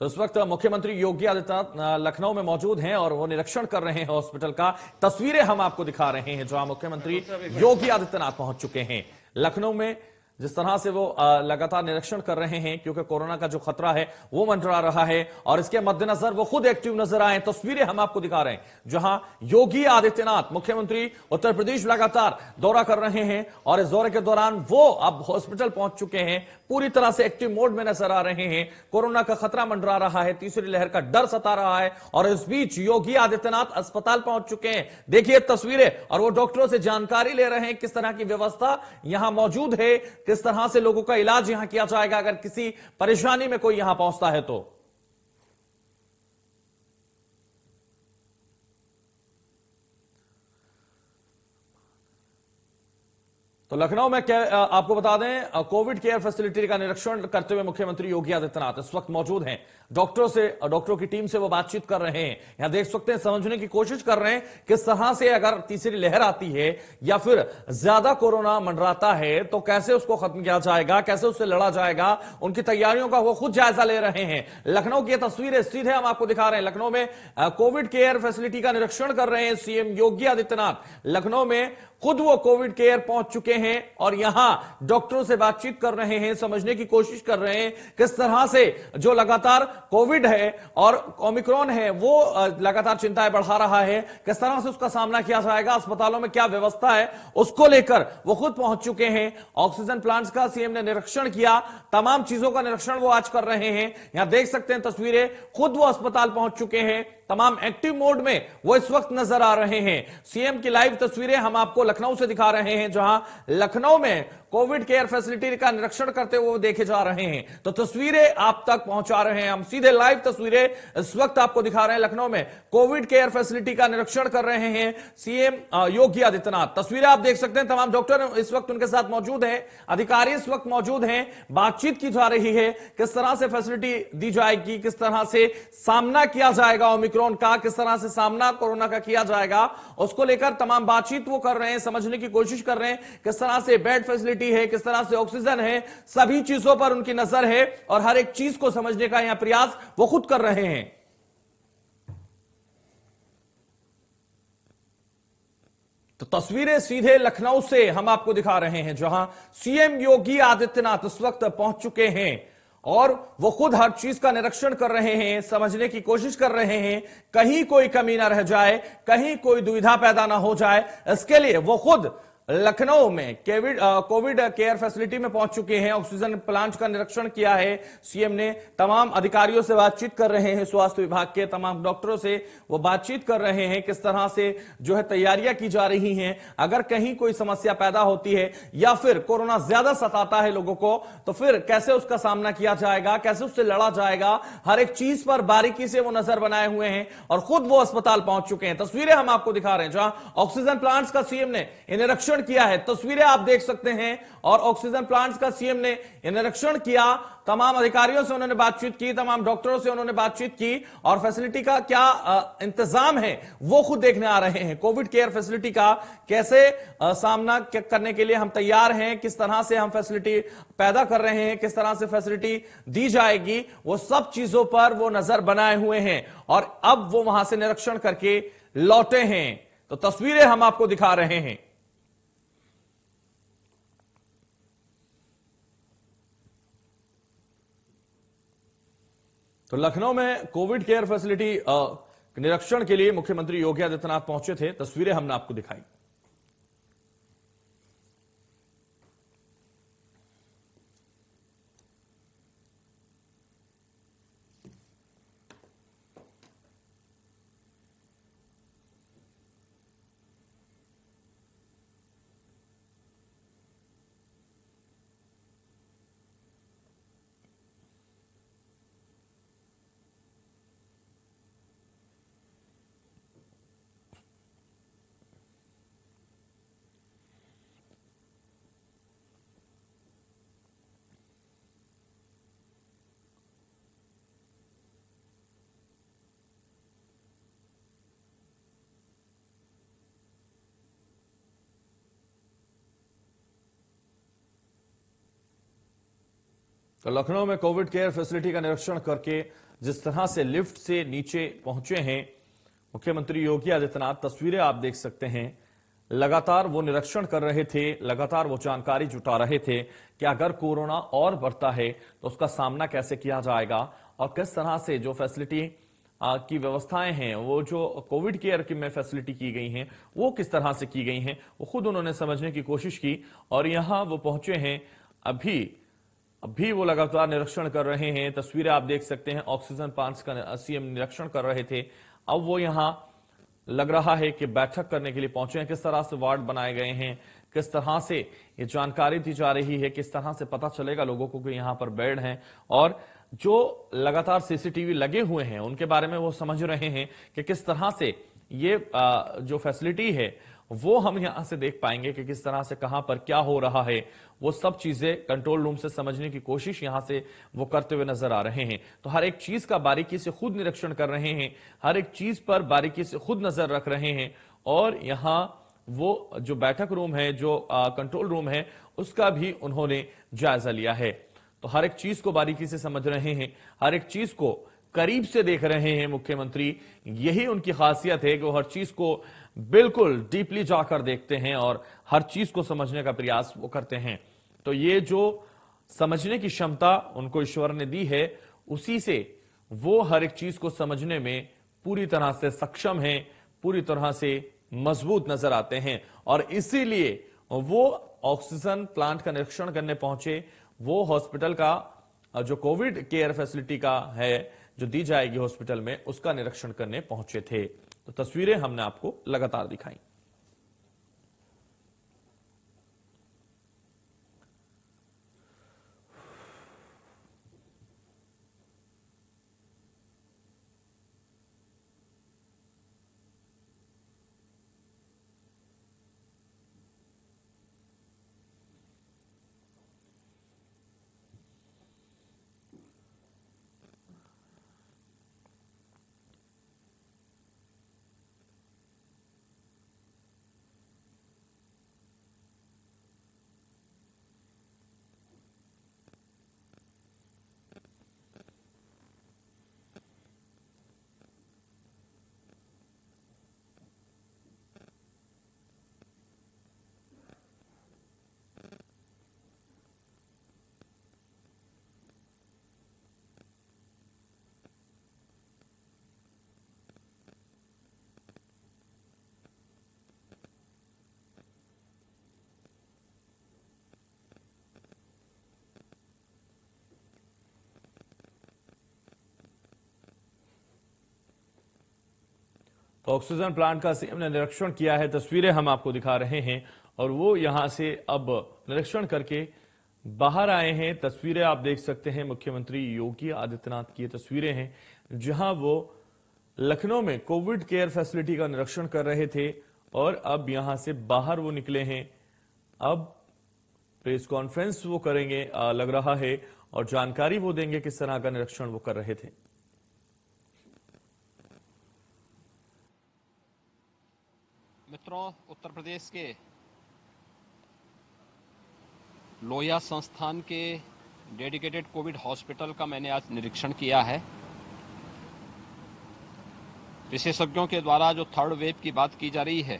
तो इस वक्त मुख्यमंत्री योगी आदित्यनाथ लखनऊ में मौजूद हैं और वो निरीक्षण कर रहे हैं हॉस्पिटल का। तस्वीरें हम आपको दिखा रहे हैं जहां मुख्यमंत्री योगी आदित्यनाथ पहुंच चुके हैं लखनऊ में। जिस तरह से वो लगातार निरीक्षण कर रहे हैं क्योंकि कोरोना का जो खतरा है वो मंडरा रहा है और इसके मद्देनजर वो खुद एक्टिव नजर आए। तस्वीरें हम आपको दिखा रहे हैं जहां योगी आदित्यनाथ मुख्यमंत्री उत्तर प्रदेश लगातार दौरा कर रहे हैं और इस दौरे के दौरान वो अब हॉस्पिटल पहुंच चुके हैं, पूरी तरह से एक्टिव मोड में नजर आ रहे हैं। कोरोना का खतरा मंडरा रहा है, तीसरी लहर का डर सता रहा है और इस बीच योगी आदित्यनाथ अस्पताल पहुंच चुके हैं। देखिए तस्वीरें और वो डॉक्टरों से जानकारी ले रहे हैं किस तरह की व्यवस्था यहां मौजूद है, किस तरह से लोगों का इलाज यहां किया जाएगा अगर किसी परेशानी में कोई यहां पहुंचता है तो। लखनऊ में आपको बता दें कोविड केयर फैसिलिटी का निरीक्षण करते हुए मुख्यमंत्री योगी आदित्यनाथ इस वक्त मौजूद हैं। डॉक्टरों की टीम से वो बातचीत कर रहे हैं। यहां देख सकते हैं, समझने की कोशिश कर रहे हैं किस तरह से अगर तीसरी लहर आती है या फिर ज्यादा कोरोना मंडराता है तो कैसे उसको खत्म किया जाएगा, कैसे उससे लड़ा जाएगा। उनकी तैयारियों का वो खुद जायजा ले रहे हैं। लखनऊ की तस्वीरें सीधे हम आपको दिखा रहे हैं। लखनऊ में कोविड केयर फैसिलिटी का निरीक्षण कर रहे हैं सीएम योगी आदित्यनाथ। लखनऊ में खुद वो कोविड केयर पहुंच चुके हैं और यहां डॉक्टरों से बातचीत कर रहे हैं, समझने की कोशिश कर रहे हैं किस तरह से जो लगातार कोविड है और ओमिक्रॉन है वो लगातार चिंताएं बढ़ा रहा है, किस तरह से उसका सामना किया जाएगा, अस्पतालों में क्या व्यवस्था है उसको लेकर वो खुद पहुंच चुके हैं। ऑक्सीजन प्लांट्स का सीएम ने निरीक्षण किया, तमाम चीजों का निरीक्षण वो आज कर रहे हैं। यहां देख सकते हैं तस्वीरें, खुद वो अस्पताल पहुंच चुके हैं, तमाम एक्टिव मोड में वो इस वक्त नजर आ रहे हैं। सीएम की लाइव तस्वीरें हम आपको लखनऊ से दिखा रहे हैं जहां लखनऊ में कोविड केयर फैसिलिटी का निरीक्षण करते हुए देखे जा रहे हैं। तो तस्वीरें आप तक पहुंचा रहे हैं हम, सीधे लाइव तस्वीरें इस वक्त आपको दिखा रहे हैं। लखनऊ में कोविड केयर फैसिलिटी का निरीक्षण कर रहे हैं सीएम योगी आदित्यनाथ। तस्वीरें आप देख सकते हैं, तमाम डॉक्टर इस वक्त उनके साथ मौजूद हैं, अधिकारी इस वक्त मौजूद हैं, बातचीत की जा रही है किस तरह से फैसिलिटी दी जाएगी, किस तरह से सामना किया जाएगा ओमिक्रॉन का, किस तरह से सामना कोरोना का किया जाएगा, उसको लेकर तमाम बातचीत वो कर रहे हैं, समझने की कोशिश कर रहे हैं किस तरह से बेड फैसिलिटी है, किस तरह से ऑक्सीजन है, सभी चीजों पर उनकी नजर है और हर एक चीज को समझने का यहां प्रयास वो खुद कर रहे हैं। तो तस्वीरें सीधे लखनऊ से हम आपको दिखा रहे हैं जहां सीएम योगी आदित्यनाथ इस वक्त पहुंच चुके हैं और वो खुद हर चीज का निरीक्षण कर रहे हैं, समझने की कोशिश कर रहे हैं कहीं कोई कमी ना रह जाए, कहीं कोई दुविधा पैदा ना हो जाए। इसके लिए वो खुद लखनऊ में कोविड केयर फैसिलिटी में पहुंच चुके हैं। ऑक्सीजन प्लांट का निरीक्षण किया है सीएम ने, तमाम अधिकारियों से बातचीत कर रहे हैं, स्वास्थ्य विभाग के तमाम डॉक्टरों से वो बातचीत कर रहे हैं किस तरह से जो है तैयारियां की जा रही हैं। अगर कहीं कोई समस्या पैदा होती है या फिर कोरोना ज्यादा सताता है लोगों को तो फिर कैसे उसका सामना किया जाएगा, कैसे उससे लड़ा जाएगा, हर एक चीज पर बारीकी से वो नजर बनाए हुए हैं और खुद वो अस्पताल पहुंच चुके हैं। तस्वीरें हम आपको दिखा रहे हैं जहां ऑक्सीजन प्लांट्स का सीएम ने निरीक्षण किया है, तस्वीरें आप देख सकते हैं और ऑक्सीजन प्लांट्स का सीएम ने निरीक्षण किया, तमाम अधिकारियों से उन्होंने बातचीत की, तमाम डॉक्टरों से उन्होंने बातचीत की और फैसिलिटी का क्या इंतजाम है वो खुद देखने आ रहे हैं। कोविड केयर फैसिलिटी का कैसे सामना करने के लिए हम तैयार हैं, किस तरह से हम फैसिलिटी पैदा कर रहे हैं, किस तरह से फैसिलिटी दी जाएगी, वो सब चीजों पर वो नजर बनाए हुए हैं और अब वो वहां से निरीक्षण करके लौटे हैं। तो तस्वीरें हम आपको दिखा रहे हैं। तो लखनऊ में कोविड केयर फैसिलिटी निरीक्षण के लिए मुख्यमंत्री योगी आदित्यनाथ पहुंचे थे, तस्वीरें हमने आपको दिखाई। तो लखनऊ में कोविड केयर फैसिलिटी का निरीक्षण करके जिस तरह से लिफ्ट से नीचे पहुंचे हैं मुख्यमंत्री योगी आदित्यनाथ, तस्वीरें आप देख सकते हैं। लगातार वो निरीक्षण कर रहे थे, लगातार वो जानकारी जुटा रहे थे कि अगर कोरोना और बढ़ता है तो उसका सामना कैसे किया जाएगा और किस तरह से जो फैसिलिटी की व्यवस्थाएं हैं, वो जो कोविड केयर की में फैसिलिटी की गई हैं, वो किस तरह से की गई हैं, वो खुद उन्होंने समझने की कोशिश की। और यहां वो पहुंचे हैं, अभी वो लगातार निरीक्षण कर रहे हैं। तस्वीरें आप देख सकते हैं, ऑक्सीजन प्लांट्स का सीएम निरीक्षण कर रहे थे। अब वो यहां लग रहा है कि बैठक करने के लिए पहुंचे हैं। किस तरह से वार्ड बनाए गए हैं, किस तरह से ये जानकारी दी जा रही है, किस तरह से पता चलेगा लोगों को कि यहां पर बेड हैं, और जो लगातार सीसीटीवी लगे हुए हैं उनके बारे में वो समझ रहे हैं कि किस तरह से ये जो फैसिलिटी है वो हम यहां से देख पाएंगे कि किस तरह से कहां पर क्या हो रहा है। वो सब चीजें कंट्रोल रूम से समझने की कोशिश यहां से वो करते हुए नजर आ रहे हैं। तो हर एक चीज का बारीकी से खुद निरीक्षण कर रहे हैं, हर एक चीज पर बारीकी से खुद नजर रख रहे हैं। और यहां वो जो बैठक रूम है, जो कंट्रोल रूम है, उसका भी उन्होंने जायजा लिया है। तो हर एक चीज को बारीकी से समझ रहे हैं, हर एक चीज को करीब से देख रहे हैं मुख्यमंत्री। यही उनकी खासियत है कि वो हर चीज को बिल्कुल डीपली जाकर देखते हैं और हर चीज को समझने का प्रयास वो करते हैं। तो ये जो समझने की क्षमता उनको ईश्वर ने दी है, उसी से वो हर एक चीज को समझने में पूरी तरह से सक्षम हैं, पूरी तरह से मजबूत नजर आते हैं। और इसीलिए वो ऑक्सीजन प्लांट का निरीक्षण करने पहुंचे। वो हॉस्पिटल का जो कोविड केयर फैसिलिटी का है, जो दी जाएगी हॉस्पिटल में, उसका निरीक्षण करने पहुंचे थे। तो तस्वीरें हमने आपको लगातार दिखाई। तो ऑक्सीजन प्लांट का सीएम ने निरीक्षण किया है, तस्वीरें हम आपको दिखा रहे हैं। और वो यहां से अब निरीक्षण करके बाहर आए हैं। तस्वीरें आप देख सकते हैं, मुख्यमंत्री योगी आदित्यनाथ की तस्वीरें हैं, जहां वो लखनऊ में कोविड केयर फैसिलिटी का निरीक्षण कर रहे थे और अब यहां से बाहर वो निकले हैं। अब प्रेस कॉन्फ्रेंस वो करेंगे लग रहा है, और जानकारी वो देंगे किस तरह का निरीक्षण वो कर रहे थे। मित्रों, उत्तर प्रदेश के लोहिया संस्थान के डेडिकेटेड कोविड हॉस्पिटल का मैंने आज निरीक्षण किया है। विशेषज्ञों के द्वारा जो थर्ड वेव की बात की जा रही है,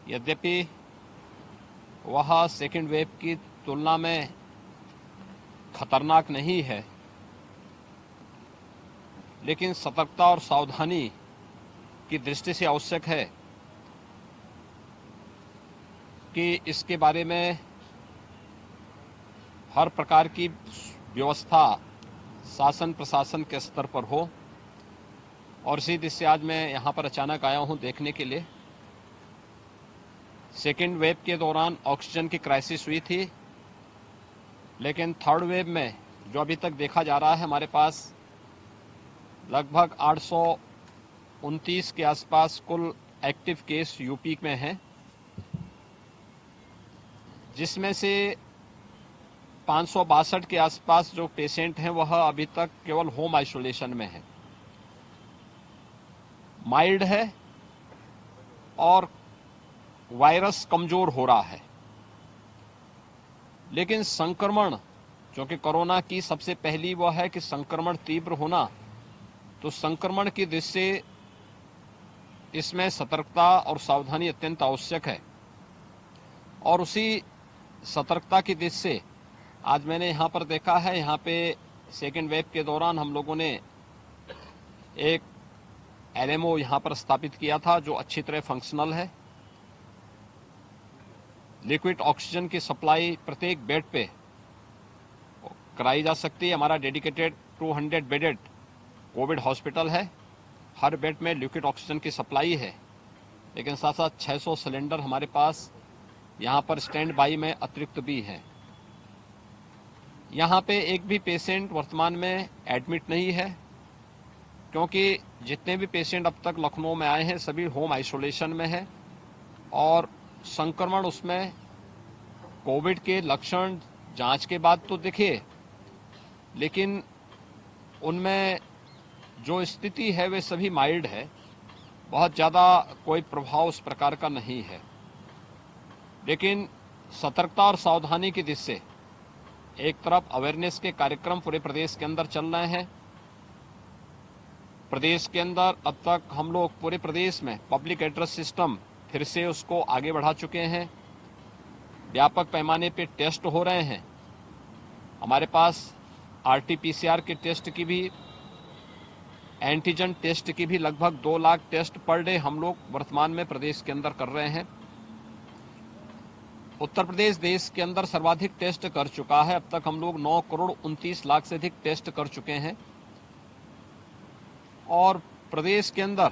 यद्यपि वह सेकेंड वेव की तुलना में खतरनाक नहीं है, लेकिन सतर्कता और सावधानी की दृष्टि से आवश्यक है कि इसके बारे में हर प्रकार की व्यवस्था शासन प्रशासन के स्तर पर हो। और इसी दृष्टि से आज मैं यहाँ पर अचानक आया हूँ देखने के लिए। सेकेंड वेव के दौरान ऑक्सीजन की क्राइसिस हुई थी, लेकिन थर्ड वेव में जो अभी तक देखा जा रहा है, हमारे पास लगभग 829 के आसपास कुल एक्टिव केस यूपी में हैं, जिसमें से 562 के आसपास जो पेशेंट हैं वह अभी तक केवल होम आइसोलेशन में है, माइल्ड है और वायरस कमजोर हो रहा है। लेकिन संक्रमण क्योंकि कोरोना की सबसे पहली वो है कि संक्रमण तीव्र होना, तो संक्रमण की दृष्टि से इसमें सतर्कता और सावधानी अत्यंत आवश्यक है। और उसी सतर्कता की दृष्टि से आज मैंने यहाँ पर देखा है, यहाँ पे सेकेंड वेव के दौरान हम लोगों ने एक एलएमओ यहाँ पर स्थापित किया था जो अच्छी तरह फंक्शनल है। लिक्विड ऑक्सीजन की सप्लाई प्रत्येक बेड पे कराई जा सकती है। हमारा डेडिकेटेड 200 बेडेड कोविड हॉस्पिटल है, हर बेड में लिक्विड ऑक्सीजन की सप्लाई है, लेकिन साथ साथ 600 सिलेंडर हमारे पास यहाँ पर स्टैंड बाई में अतिरिक्त भी हैं। यहाँ पे एक भी पेशेंट वर्तमान में एडमिट नहीं है, क्योंकि जितने भी पेशेंट अब तक लखनऊ में आए हैं सभी होम आइसोलेशन में है और संक्रमण उसमें कोविड के लक्षण जांच के बाद तो दिखे, लेकिन उनमें जो स्थिति है वे सभी माइल्ड है, बहुत ज़्यादा कोई प्रभाव उस प्रकार का नहीं है। लेकिन सतर्कता और सावधानी की दृष्टि से एक तरफ अवेयरनेस के कार्यक्रम पूरे प्रदेश के अंदर चल रहे हैं। प्रदेश के अंदर अब तक हम लोग पूरे प्रदेश में पब्लिक एड्रेस सिस्टम फिर से उसको आगे बढ़ा चुके हैं। व्यापक पैमाने पे टेस्ट हो रहे हैं। हमारे पास आरटीपीसीआर के टेस्ट की भी, एंटीजन टेस्ट की भी लगभग 2 लाख टेस्ट पर डे हम लोग वर्तमान में प्रदेश के अंदर कर रहे हैं। उत्तर प्रदेश देश के अंदर सर्वाधिक टेस्ट कर चुका है। अब तक हम लोग 9 करोड़ 29 लाख से अधिक टेस्ट कर चुके हैं और प्रदेश के अंदर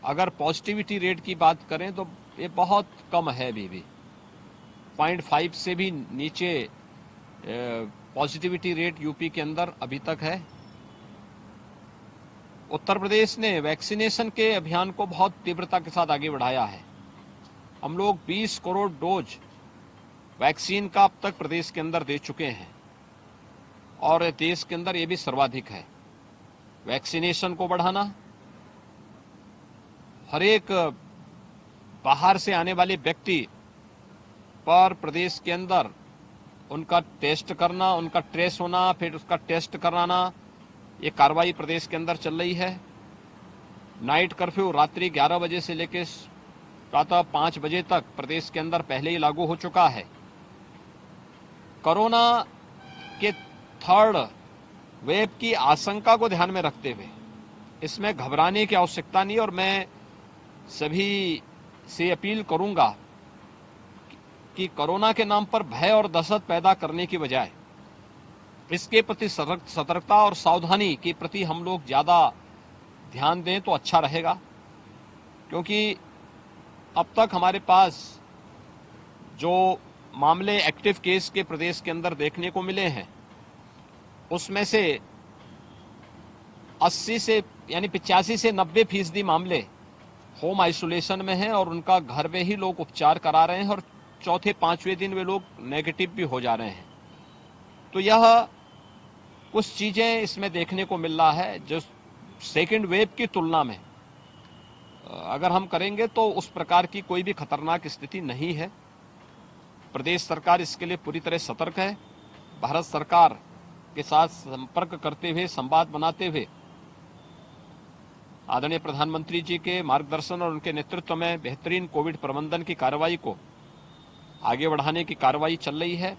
अगर पॉजिटिविटी रेट की बात करें तो ये बहुत कम है। अभी भी 0.5 से भी नीचे पॉजिटिविटी रेट यूपी के अंदर अभी तक है। उत्तर प्रदेश ने वैक्सीनेशन के अभियान को बहुत तीव्रता के साथ आगे बढ़ाया है। हम लोग 20 करोड़ डोज वैक्सीन का अब तक प्रदेश के अंदर दे चुके हैं और देश के अंदर ये भी सर्वाधिक है। वैक्सीनेशन को बढ़ाना, हर एक बाहर से आने वाले व्यक्ति पर प्रदेश के अंदर उनका टेस्ट करना, उनका ट्रेस होना, फिर उसका टेस्ट कराना, ये कार्रवाई प्रदेश के अंदर चल रही है। नाइट कर्फ्यू रात्रि 11 बजे से लेकर प्रातः 5 बजे तक प्रदेश के अंदर पहले ही लागू हो चुका है। कोरोना के थर्ड वेव की आशंका को ध्यान में रखते हुए इसमें घबराने की आवश्यकता नहीं और मैं सभी से अपील करूंगा कि कोरोना के नाम पर भय और दहशत पैदा करने की बजाय इसके प्रति सतर्कता और सावधानी के प्रति हम लोग ज़्यादा ध्यान दें तो अच्छा रहेगा। क्योंकि अब तक हमारे पास जो मामले एक्टिव केस के प्रदेश के अंदर देखने को मिले हैं उसमें से 80 से यानी 85 से 90% मामले होम आइसोलेशन में हैं और उनका घर में ही लोग उपचार करा रहे हैं और चौथे 5वें दिन वे लोग नेगेटिव भी हो जा रहे हैं। तो यह कुछ चीजें इसमें देखने को मिल रहा है जो सेकेंड वेव की तुलना में अगर हम करेंगे तो उस प्रकार की कोई भी खतरनाक स्थिति नहीं है। प्रदेश सरकार इसके लिए पूरी तरह सतर्क है। भारत सरकार के साथ संपर्क करते हुए, संवाद बनाते हुए आदरणीय प्रधानमंत्री जी के मार्गदर्शन और उनके नेतृत्व में बेहतरीन कोविड प्रबंधन की कार्रवाई को आगे बढ़ाने की कार्रवाई चल रही है।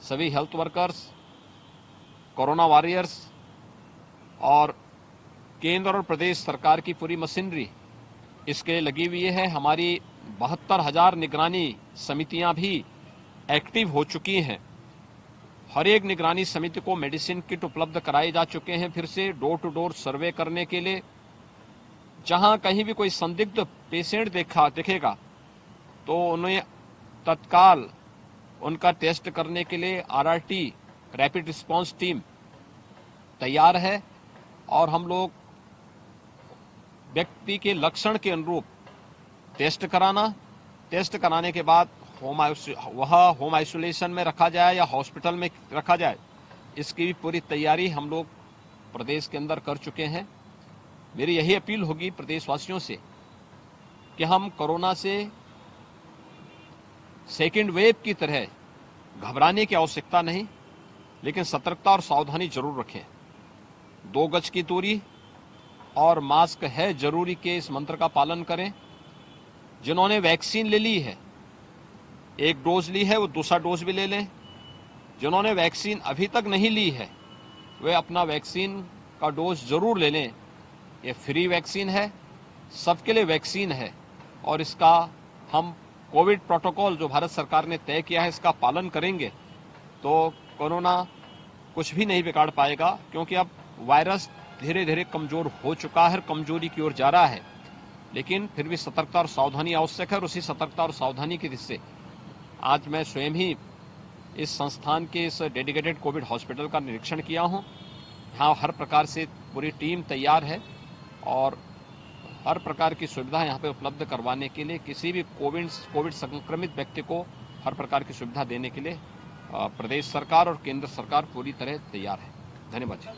सभी हेल्थ वर्कर्स, कोरोना वॉरियर्स और केंद्र और प्रदेश सरकार की पूरी मशीनरी इसके लिए लगी हुई है। हमारी 72,000 निगरानी समितियां भी एक्टिव हो चुकी हैं। हर एक निगरानी समिति को मेडिसिन किट उपलब्ध कराए जा चुके हैं। फिर से डोर टू डोर सर्वे करने के लिए जहां कहीं भी कोई संदिग्ध पेशेंट दिखेगा तो उन्हें तत्काल उनका टेस्ट करने के लिए आरआरटी रैपिड रिस्पांस टीम तैयार है और हम लोग व्यक्ति के लक्षण के अनुरूप टेस्ट कराने के बाद होम आइसोलेशन में रखा जाए या हॉस्पिटल में रखा जाए, इसकी भी पूरी तैयारी हम लोग प्रदेश के अंदर कर चुके हैं। मेरी यही अपील होगी प्रदेशवासियों से कि हम कोरोना से सेकेंड वेव की तरह घबराने की आवश्यकता नहीं, लेकिन सतर्कता और सावधानी जरूर रखें। 2 गज की दूरी और मास्क है जरूरी के इस मंत्र का पालन करें। जिन्होंने वैक्सीन ले ली है, 1 डोज ली है, वो दूसरा डोज भी ले लें। जिन्होंने वैक्सीन अभी तक नहीं ली है, वे अपना वैक्सीन का डोज जरूर ले लें। ये फ्री वैक्सीन है, सबके लिए वैक्सीन है और इसका हम कोविड प्रोटोकॉल जो भारत सरकार ने तय किया है इसका पालन करेंगे तो कोरोना कुछ भी नहीं बिगाड़ पाएगा, क्योंकि अब वायरस धीरे धीरे कमजोर हो चुका है, कमजोरी की ओर जा रहा है। लेकिन फिर भी सतर्कता और सावधानी आवश्यक है और उसी सतर्कता और सावधानी की दृष्टि से आज मैं स्वयं ही इस संस्थान के इस डेडिकेटेड कोविड हॉस्पिटल का निरीक्षण किया हूं। यहाँ हर प्रकार से पूरी टीम तैयार है और हर प्रकार की सुविधा यहाँ पे उपलब्ध करवाने के लिए किसी भी कोविड संक्रमित व्यक्ति को हर प्रकार की सुविधा देने के लिए प्रदेश सरकार और केंद्र सरकार पूरी तरह तैयार है। धन्यवाद जी।